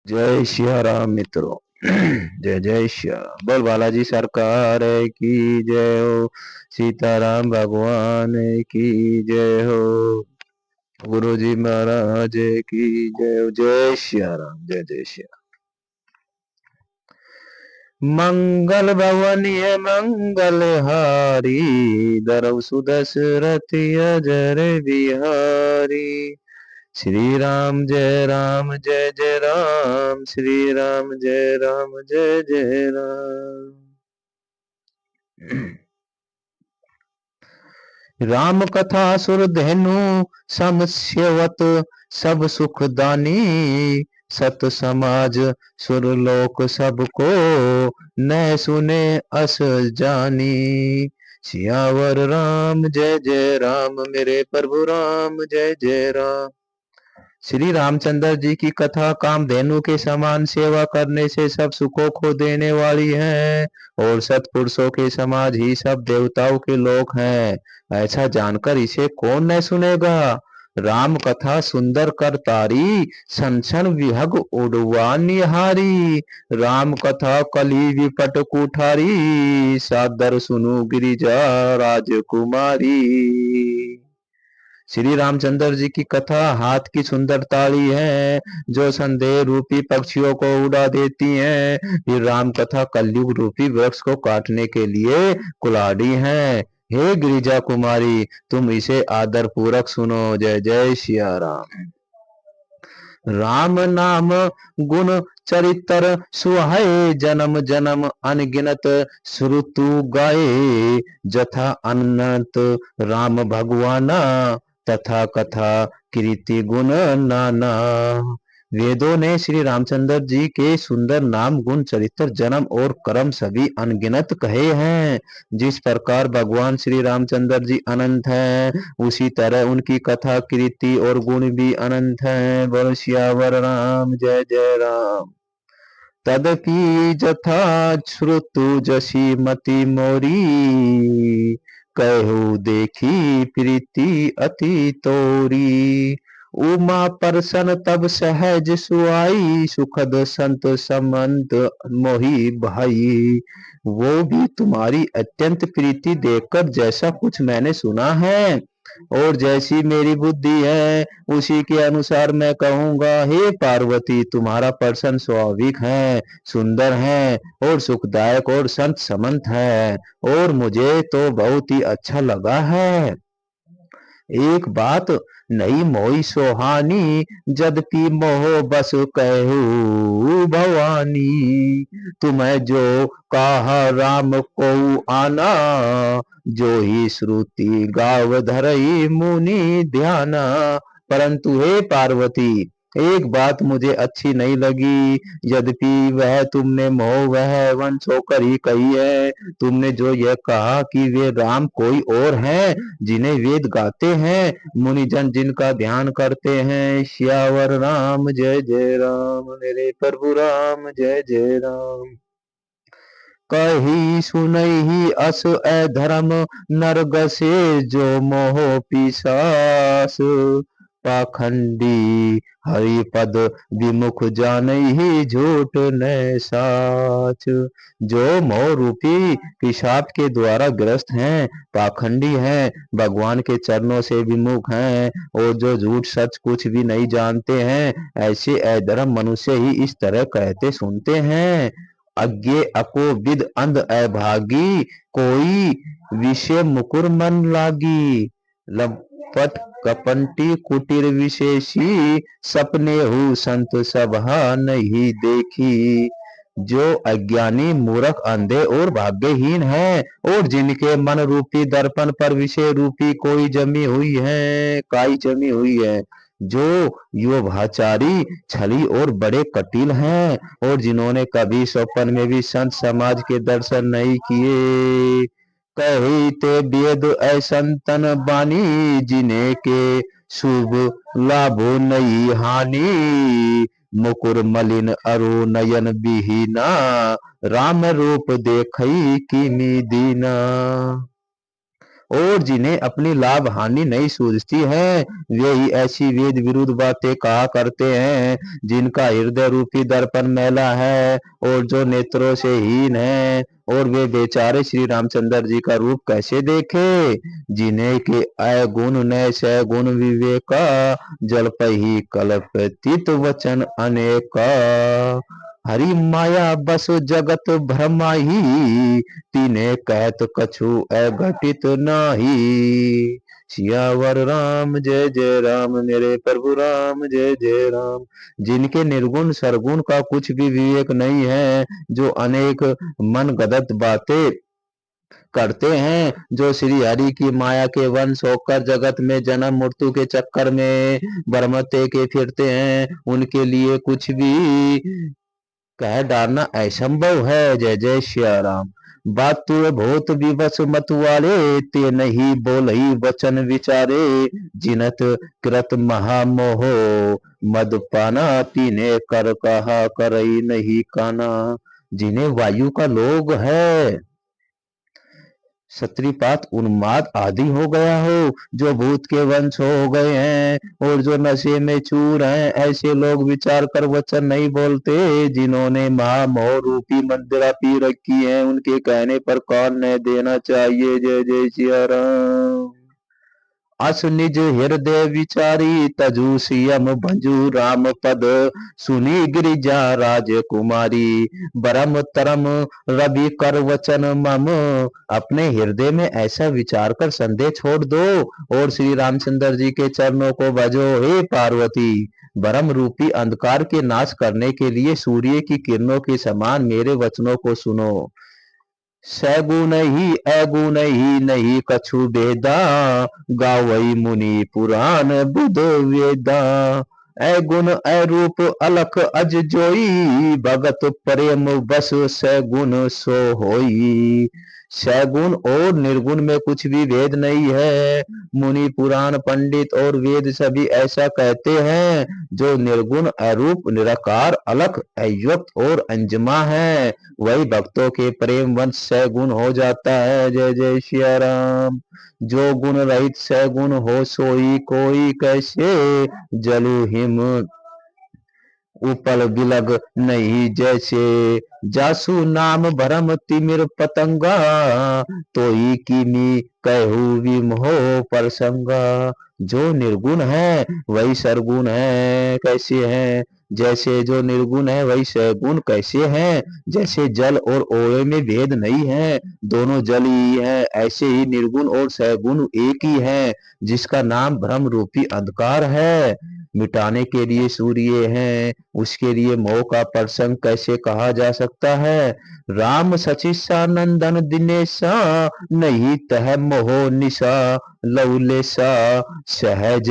जय सिया राम मित्रों। जय जय सिया राम। बोल बालाजी सरकार की जय हो। सीताराम भगवान की जय हो। गुरु जी महाराज की जय हो। जय सिया राम। जय जय सिया। मंगल भवन ये मंगल हारी, दरौ सुदशरथ अजर बिहारी। श्री राम जय राम जय जय राम, श्री राम जय राम जय जय राम। राम कथा सुर धेनु समस्यवत, सब सुख दानी सत समाज सुरलोक सबको, न सुने अस जानी। सियावर राम जय जय राम, मेरे प्रभु राम जय जय राम। श्री रामचंद्र जी की कथा कामधेनु के समान सेवा करने से सब सुखों को देने वाली है, और सत्पुरुषों के समाज ही सब देवताओं के लोक हैं। ऐसा जानकर इसे कौन न सुनेगा। राम कथा सुंदर कर तारी, सनसन विहग उड़वा निहारी। राम कथा कली विपट कुठारी, सादर सुनु गिरिजा राजकुमारी। श्री रामचंद्र जी की कथा हाथ की सुंदर ताली है, जो संदेह रूपी पक्षियों को उड़ा देती है। ये राम कथा कलयुग रूपी वृक्ष को काटने के लिए कुल्हाड़ी है। हे गिरिजा कुमारी, तुम इसे आदर पूर्वक सुनो। जय जय सिया राम। राम नाम गुण चरित्र सुहाए, जन्म जन्म अनगिनत श्रुतु गाए। जथा अनंत राम भगवाना, तथा कथा कीर्ति गुण नाना। वेदों ने श्री रामचंद्र जी के सुंदर नाम गुण चरित्र जन्म और कर्म सभी अनगिनत कहे हैं। जिस प्रकार भगवान श्री रामचंद्र जी अनंत हैं, उसी तरह उनकी कथा कीर्ति और गुण भी अनंत हैं। बोल सियावर राम जय जय राम। तदपि जथा श्रुतु जसी मति मोरी, कहु देखी प्रीति अति तोरी। उमा परसन तब सहज सुआई, सुखद संत संबंध मोहि भाई। वो भी तुम्हारी अत्यंत प्रीति देखकर जैसा कुछ मैंने सुना है, और जैसी मेरी बुद्धि है, उसी के अनुसार मैं कहूंगा। हे पार्वती, तुम्हारा प्रसन्न स्वाभाविक है, सुंदर है और सुखदायक और संत समंत है, और मुझे तो बहुत ही अच्छा लगा है। एक बात नई मोई सोहानी, जदपि मोह बस कहू भवानी। तुम्हें जो कहा राम को आना, जो ही श्रुति गाव धरई मुनि ध्याना। परंतु हे पार्वती, एक बात मुझे अच्छी नहीं लगी, यद्यपि वह तुमने मोह वह वंश होकर ही कही है। तुमने जो यह कहा कि वे राम कोई और हैं, जिन्हें वेद गाते हैं, मुनिजन जिनका ध्यान करते हैं। श्यावर राम जय जय राम, मेरे प्रभु राम जय जय राम। कही सुनहि अस अधर्म नरग से, जो मोह पिशास। पाखंडी हरिपद विमुख जानहि, झूठ न साच। जो मोह रूपी पिशाच के द्वारा ग्रस्त हैं, पाखंडी हैं, भगवान के चरणों से विमुख हैं, और जो झूठ सच कुछ भी नहीं जानते हैं, ऐसे अधर्म मनुष्य ही इस तरह कहते सुनते हैं। अज्ञे अको विद अंध अभागी, कोई विषय मुकुर मन लागी। लपट कपंटी कुटीर विशेषी, सपने हु संत सभा नहीं देखी। जो अज्ञानी मूर्ख अंधे और भाग्यहीन हैं, और जिनके मन रूपी दर्पण पर विषय रूपी कोई जमी हुई है, काई जमी हुई है। जो योभाचारी छली और बड़े कटिल हैं, और जिन्होंने कभी स्वप्न में भी संत समाज के दर्शन नहीं किए। कही ते वेद ऐसंतन बानी, जिन्हें के शुभ लाभो नहीं हानि। मुकुर मलिन अरु नयन बिहीना, राम रूप देखई किमि दीना। और जिन्हें अपनी लाभ हानि नहीं सूझती है वे ही ऐसी वेद विरुद्ध बातें कहा करते हैं जिनका हृदय रूपी दर्पण मैला है और जो नेत्रों से हीन है। और वे बेचारे श्री रामचंद्र जी का रूप कैसे देखे जिन्हें के अगुण न सगुण विवेका जलपहि कल्पित वचन अनेका। हरि माया बस जगत भ्रमाही तीने कहत कछु अघटित नाही। सियावर राम जय जय राम मेरे प्रभु राम जय जय राम। जिनके निर्गुण सरगुण का कुछ भी विवेक नहीं है जो अनेक मन गदत बातें करते हैं जो श्री हरि की माया के वंश होकर जगत में जन्म मृत्यु के चक्कर में भ्रमते के फिरते हैं उनके लिए कुछ भी कह डालना असंभव है। जय जय श्री राम। बात तू बहुत विवश मत वाले ते नहीं बोल ही वचन विचारे जिनत कृत महामोह मदपाना तीने कर कहा करई नहीं काना। जिन्हें वायु का लोग है सत्रिपात उन्माद आदि हो गया हो जो भूत के वंश हो गए हैं और जो नशे में चूर हैं ऐसे लोग विचार कर वचन नहीं बोलते जिन्होंने महामोह रूपी मंदिरा पी रखी है उनके कहने पर कान न देना चाहिए। जय जय सिया राम। अस निज हृदय विचारी तजु सियम भंजु राम पद सुनी गिरिजा राजकुमारी बरम तरम रवि कर वचन मम। अपने हृदय में ऐसा विचार कर संदेह छोड़ दो और श्री रामचंद्र जी के चरणों को भजो। हे पार्वती ब्रह्म रूपी अंधकार के नाश करने के लिए सूर्य की किरणों के समान मेरे वचनों को सुनो। सगुण ही अगुण ही नहीं कछु भेदा गावई मुनि पुराण बुध वेदा। अगुण अरूप अलख अज जोई भगत प्रेम बस सगुण सो होई। सगुण और निर्गुण में कुछ भी भेद नहीं है। मुनि पुराण पंडित और वेद सभी ऐसा कहते हैं। जो निर्गुण अरूप निराकार अलख अव्यक्त और अंजमा है वही भक्तों के प्रेम वंश सगुण हो जाता है। जय जय सिया राम। जो गुण रहित सगुण हो सोई कोई कैसे जलु हिम उपल बिलग नहीं जैसे। जासु नाम भरम तिमिर पतंगा तो ही किमी कहू विमहो प्रसंगा। जो निर्गुण है वही सरगुण है कैसे है जैसे जो निर्गुण है वही सगुण कैसे है जैसे जल और ओय में भेद नहीं है दोनों जल ही है ऐसे ही निर्गुण और सगुण एक ही है जिसका नाम भ्रम रूपी अंधकार है। मिटाने के लिए सूर्य है उसके लिए मोह का प्रसंग कैसे कहा जा सकता है। राम सचिसा नंदन दिनेशा नहीं तह मोह निशा लौलेसा सहज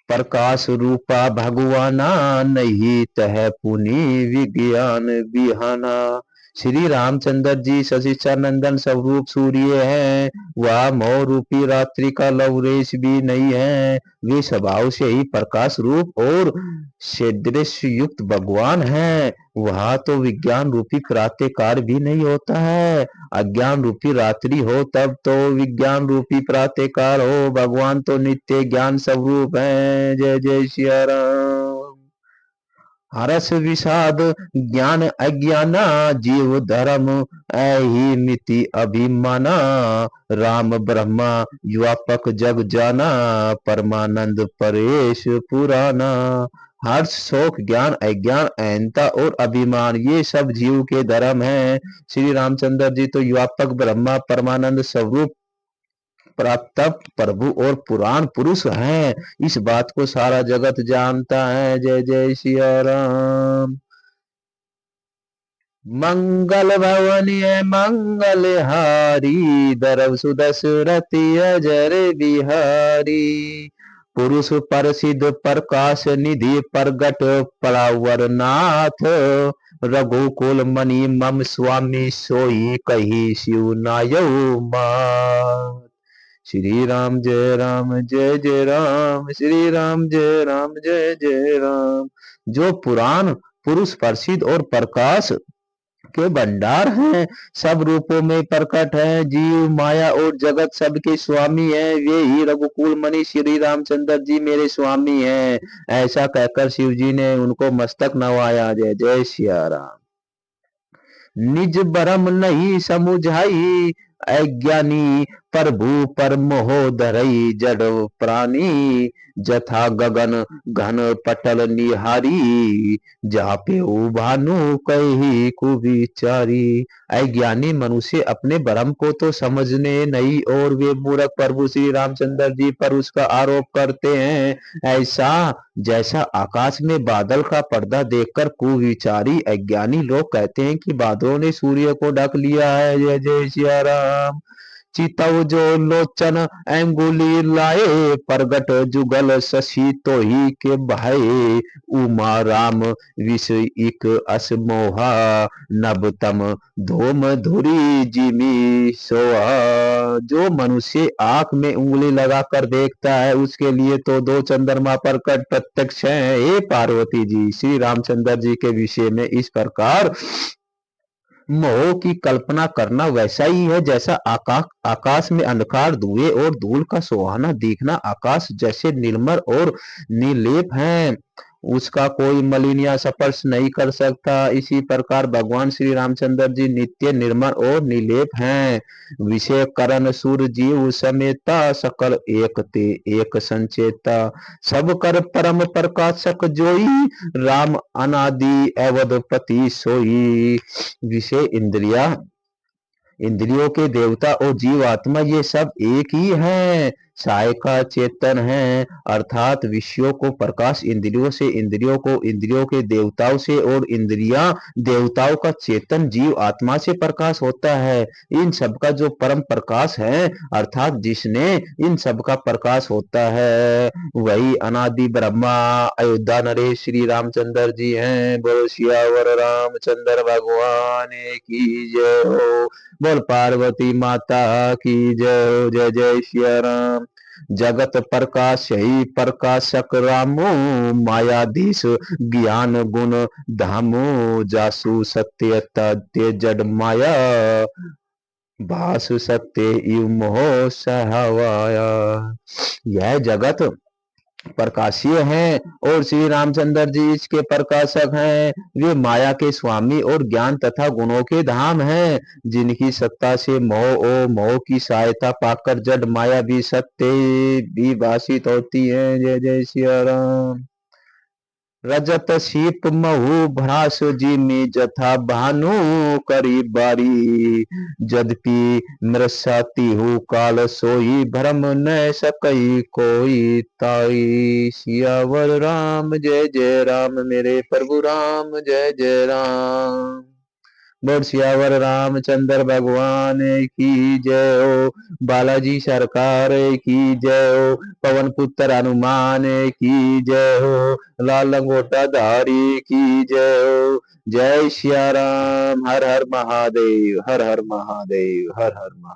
प्रकाश रूपा भगवाना नहीं तह पुनि विज्ञान बिहाना। श्री रामचंद्र जी सचिचा नंदन स्वरूप सूर्य है वह मोह रूपी रात्रि का लवरेश भी नहीं है। वे स्वभाव से ही प्रकाश रूप और सदृश्य युक्त भगवान है। वह तो विज्ञान रूपी प्रातःकाल भी नहीं होता है। अज्ञान रूपी रात्रि हो तब तो विज्ञान रूपी प्रातःकाल हो। भगवान तो नित्य ज्ञान स्वरूप है। जय जय सिया राम। हरस विषाद ज्ञान अज्ञाना जीव धर्म ऐहि मिति अभिमाना। राम ब्रह्मा व्यापक जग जाना परमानंद परेश पुराना। हर्ष शोक ज्ञान अज्ञान अहंता और अभिमान ये सब जीव के धर्म हैं। श्री रामचंद्र जी तो व्यापक ब्रह्मा परमानंद स्वरूप प्राप्त प्रभु और पुराण पुरुष हैं। इस बात को सारा जगत जानता है। जय जय सिया राम। मंगल भवन मंगल हारी दरब सुदशरथी अजर बिहारी। पुरुष प्रसिद्ध प्रकाश निधि प्रगट परावर नाथ। रघुकुल मणि मम स्वामी सोई कही शिव नायौ मात। श्री राम जय राम जय जय राम श्री राम जय राम जय जय राम। जो पुराण पुरुष प्रसिद्ध और प्रकाश के भंडार हैं, सब रूपों में प्रकट है। जीव माया और जगत सबके स्वामी है, वे ही रघुकुल मणि श्री रामचंद्र जी मेरे स्वामी हैं। ऐसा कहकर शिव जी ने उनको मस्तक नवाया। जय जय सिया राम। निज बरम नहीं समुझाई, अज्ञानी प्रभु पर मोह धरई। जड़ प्राणी जथा गगन घन पटल निहारी, जापे भानु कही कुविचारी। अज्ञानी मनुष्य अपने भ्रम को तो समझने नहीं और वे मूर्ख प्रभु श्री रामचंद्र जी पर उसका आरोप करते हैं। ऐसा जैसा आकाश में बादल का पर्दा देखकर कुविचारी अज्ञानी लोग कहते हैं कि बादलों ने सूर्य को ढक लिया है। जय जय सिया राम। चितव जो लोचन अंगुली लाए, प्रगट जुगल शशि तो ही के भाई। उमा राम विष इक असमोहा, नबतम धूम धुरी जिमी सोहा। जो मनुष्य आंख में उंगली लगाकर देखता है उसके लिए तो दो चंद्रमा प्रकट प्रत्यक्ष हैं। हे पार्वती जी, श्री रामचंद्र जी के विषय में इस प्रकार मोह की कल्पना करना वैसा ही है जैसा आकाश में अंधकार, धुएं और धूल का सुहाना दिखना। आकाश जैसे निर्मल और निर्लेप है, उसका कोई मलिन या स्पर्श नहीं कर सकता। इसी प्रकार भगवान श्री रामचंद्र जी नित्य निर्मल और निर्लेप हैं। विषय करण सुर जीव समेता, सकल एक ते एक संचेता। सब कर परम प्रकाशक जोई, राम अनादि अवधपति सोई। विषय इंद्रिया, इंद्रियों के देवता और जीव आत्मा ये सब एक ही है, साय का चेतन है। अर्थात विषयों को प्रकाश इंद्रियों से, इंद्रियों को इंद्रियों के देवताओं से और इंद्रियां देवताओं का चेतन जीव आत्मा से प्रकाश होता है। इन सब का जो परम प्रकाश है अर्थात जिसने इन सब का प्रकाश होता है वही अनादि ब्रह्मा अयोध्या नरेश श्री रामचंद्र जी हैं। बोलो सियावर रामचंद्र भगवान की जय हो। बोल पार्वती माता की जय हो। जय जय सिया राम। जगत प्रकाश ही प्रकाशक रामो, मायाधीश ज्ञान गुण धामो। जासु सत्य तथ्य जड माया, भासु सत्य इव मोह सहवाया। यह जगत प्रकाशीय हैं और श्री रामचंद्र जी इसके प्रकाशक हैं। वे माया के स्वामी और ज्ञान तथा गुणों के धाम हैं, जिनकी सत्ता से मोह और मोह की सहायता पाकर जड़ माया भी सत्य भी भाषित होती है। जय जय सिया राम। रजत शीप महु भ्रास जिमि, जथा भानु करी बारी। जदपि मृषाति हु काल सोई, भ्रम न सकई कोई ताई। सियावर राम जय जय राम, मेरे प्रभु राम जय जय राम। बोल सियावर रामचंद्र भगवान की जय हो। बालाजी सरकार की जय हो। पवन पुत्र हनुमान की जय हो। लाल लंगोटा धारी की जय हो। जय सिया राम। हर हर महादेव, हर हर महादेव, हर हर महादेव।